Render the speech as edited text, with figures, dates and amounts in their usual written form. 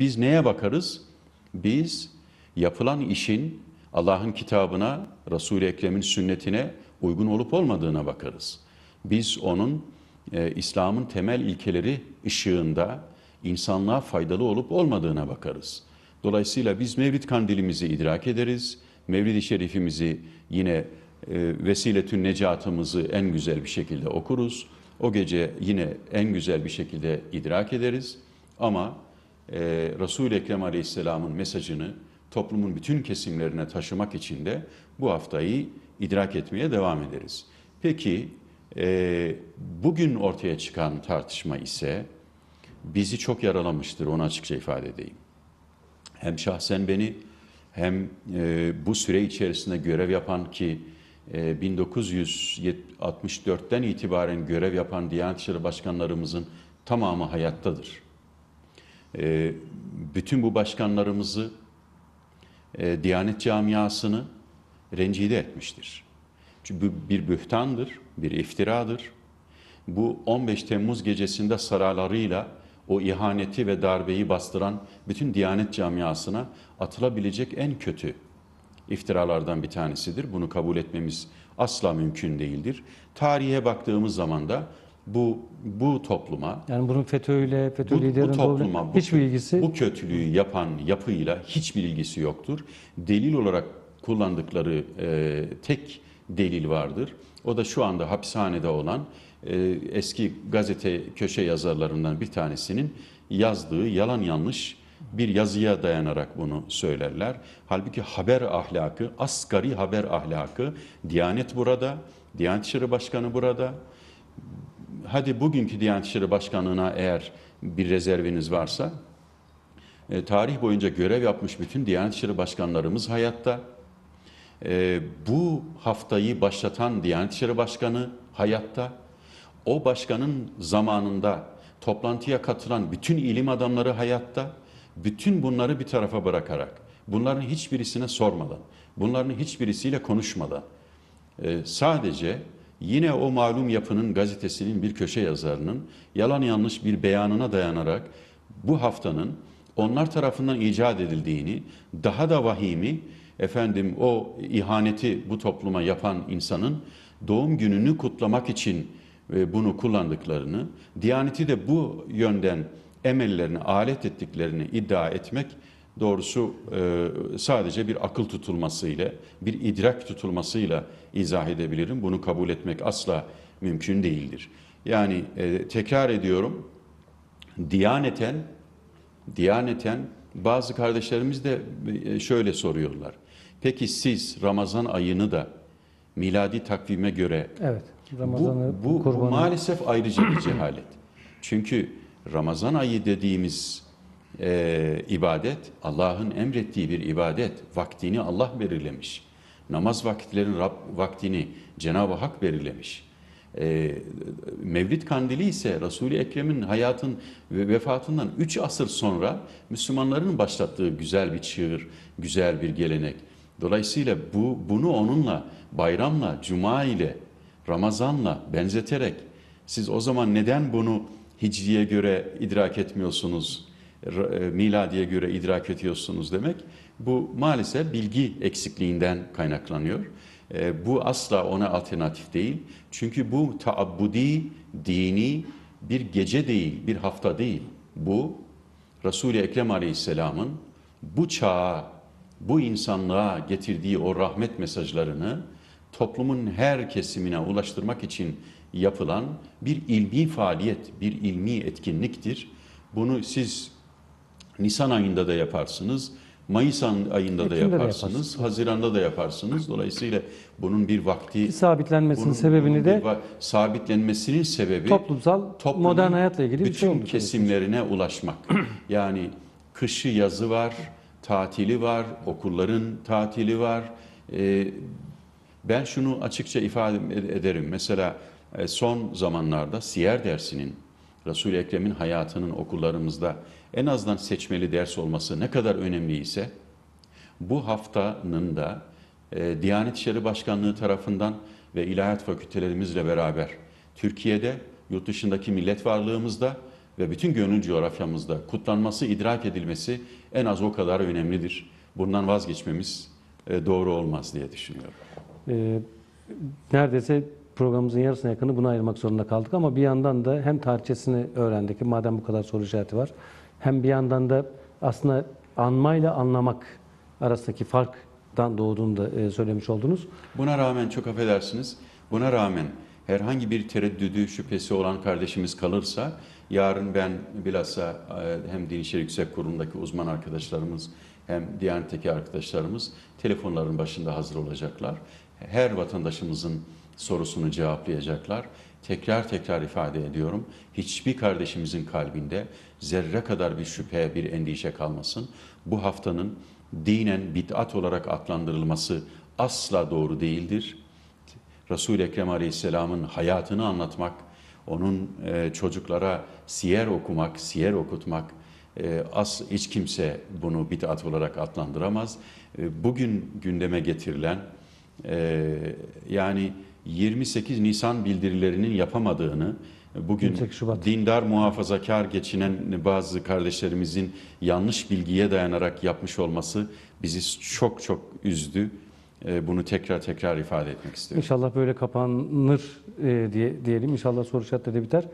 Biz neye bakarız? Biz yapılan işin Allah'ın kitabına, Resul-i Ekrem'in sünnetine uygun olup olmadığına bakarız. Biz onun İslam'ın temel ilkeleri ışığında insanlığa faydalı olup olmadığına bakarız. Dolayısıyla biz Mevlid Kandilimizi idrak ederiz. Mevlid-i Şerifimizi yine Vesiletün Necatımızı en güzel bir şekilde okuruz. O gece yine en güzel bir şekilde idrak ederiz. Ama Resul-i Ekrem Aleyhisselam'ın mesajını toplumun bütün kesimlerine taşımak için de bu haftayı idrak etmeye devam ederiz. Peki bugün ortaya çıkan tartışma ise bizi çok yaralamıştır, onu açıkça ifade edeyim. Hem şahsen beni hem bu süre içerisinde görev yapan ki 1964'ten itibaren görev yapan Diyanet İşleri Başkanlarımızın tamamı hayattadır. Bütün bu başkanlarımızı, Diyanet camiasını rencide etmiştir. Çünkü bu bir bühtandır, bir iftiradır. Bu 15 Temmuz gecesinde saraylarıyla o ihaneti ve darbeyi bastıran bütün Diyanet camiasına atılabilecek en kötü iftiralardan bir tanesidir. Bunu kabul etmemiz asla mümkün değildir. Tarihe baktığımız zaman da bu topluma, yani bunun FETÖ'yle, FETÖ bu liderinin topluma, hiçbir ilgisi, bu kötülüğü yapan yapıyla hiçbir ilgisi yoktur. Delil olarak kullandıkları tek delil vardır. O da şu anda hapishanede olan eski gazete köşe yazarlarından bir tanesinin yazdığı yalan yanlış bir yazıya dayanarak bunu söylerler. Halbuki haber ahlakı, asgari haber ahlakı, Diyanet burada, Diyanet İşleri Başkanı burada. Hadi bugünkü Diyanet İşleri Başkanlığı'na eğer bir rezerviniz varsa, tarih boyunca görev yapmış bütün Diyanet İşleri Başkanlarımız hayatta. Bu haftayı başlatan Diyanet İşleri Başkanı hayatta. O başkanın zamanında toplantıya katılan bütün ilim adamları hayatta. Bütün bunları bir tarafa bırakarak, bunların hiçbirisine sormadan, bunların hiçbirisiyle konuşmadan, sadece yine o malum yapının gazetesinin bir köşe yazarının yalan yanlış bir beyanına dayanarak bu haftanın onlar tarafından icat edildiğini, daha da vahimi, o ihaneti bu topluma yapan insanın doğum gününü kutlamak için bunu kullandıklarını, Diyaneti de bu yönden emellerini alet ettiklerini iddia etmek doğrusu sadece bir akıl tutulmasıyla, bir idrak tutulmasıyla izah edebilirim. Bunu kabul etmek asla mümkün değildir. Yani tekrar ediyorum, Diyaneten bazı kardeşlerimiz de şöyle soruyorlar. Peki siz Ramazan ayını da miladi takvime göre, evet, Ramazan'ı, bu kurbanı, maalesef ayrıca bir cehalet. Çünkü Ramazan ayı dediğimiz ibadet Allah'ın emrettiği bir ibadet. Vaktini Allah belirlemiş. Namaz vakitlerin vaktini Cenab-ı Hak belirlemiş. Mevlid Kandili ise Resul-i Ekrem'in hayatın ve vefatından 3 asır sonra Müslümanların başlattığı güzel bir çığır, güzel bir gelenek. Dolayısıyla bunu onunla, bayramla, cuma ile, Ramazan'la benzeterek siz o zaman neden bunu Hicri'ye göre idrak etmiyorsunuz, miladiye göre idrak ediyorsunuz demek. Bu maalesef bilgi eksikliğinden kaynaklanıyor. Bu asla ona alternatif değil. Çünkü bu taabbudi, dini bir gece değil, bir hafta değil. Bu Resul-i Ekrem Aleyhisselam'ın bu çağa, bu insanlığa getirdiği o rahmet mesajlarını toplumun her kesimine ulaştırmak için yapılan bir ilmi faaliyet, bir ilmi etkinliktir. Bunu siz Nisan ayında da yaparsınız, Mayıs ayında da yaparsınız, Haziran'da da yaparsınız. Dolayısıyla bunun bir vakti, sabitlenmesinin sebebini de sabitlenmesinin sebebi toplumsal modern hayatla ilgili bir şey oldu. Bütün kesimlerine ulaşmak. Yani kışı yazı var, tatili var, okulların tatili var. Ben şunu açıkça ifade ederim. Mesela son zamanlarda siyer dersinin, Resul-i Ekrem'in hayatının okullarımızda en azından seçmeli ders olması ne kadar önemliyse, bu haftanın da Diyanet İşleri Başkanlığı tarafından ve ilahiyat fakültelerimizle beraber Türkiye'de, yurt dışındaki millet varlığımızda ve bütün gönül coğrafyamızda kutlanması, idrak edilmesi en az o kadar önemlidir. Bundan vazgeçmemiz doğru olmaz diye düşünüyorum. E, Neredeyse programımızın yarısına yakını buna ayırmak zorunda kaldık ama bir yandan da hem tarihçesini öğrendik, madem bu kadar soru işareti var, hem bir yandan da aslında anmayla anlamak arasındaki farktan doğduğunu da söylemiş oldunuz. Buna rağmen çok affedersiniz, buna rağmen herhangi bir tereddüdü, şüphesi olan kardeşimiz kalırsa, yarın ben bilhassa hem Din İşleri Yüksek Kurulu'ndaki uzman arkadaşlarımız hem Diyanet'teki arkadaşlarımız telefonların başında hazır olacaklar. Her vatandaşımızın sorusunu cevaplayacaklar. Tekrar tekrar ifade ediyorum, hiçbir kardeşimizin kalbinde zerre kadar bir şüphe, bir endişe kalmasın. Bu haftanın dinen bid'at olarak adlandırılması asla doğru değildir. Resul-i Ekrem Aleyhisselam'ın hayatını anlatmak, onun çocuklara siyer okumak, siyer okutmak, hiç kimse bunu bid'at olarak adlandıramaz. Bugün gündeme getirilen, yani 28 Nisan bildirilerinin yapamadığını, bugün 28 Şubat. dindar muhafazakar geçinen bazı kardeşlerimizin yanlış bilgiye dayanarak yapmış olması bizi çok çok üzdü. Bunu tekrar tekrar ifade etmek istiyorum. İnşallah böyle kapanır diyelim. İnşallah soru işaretleri de biter.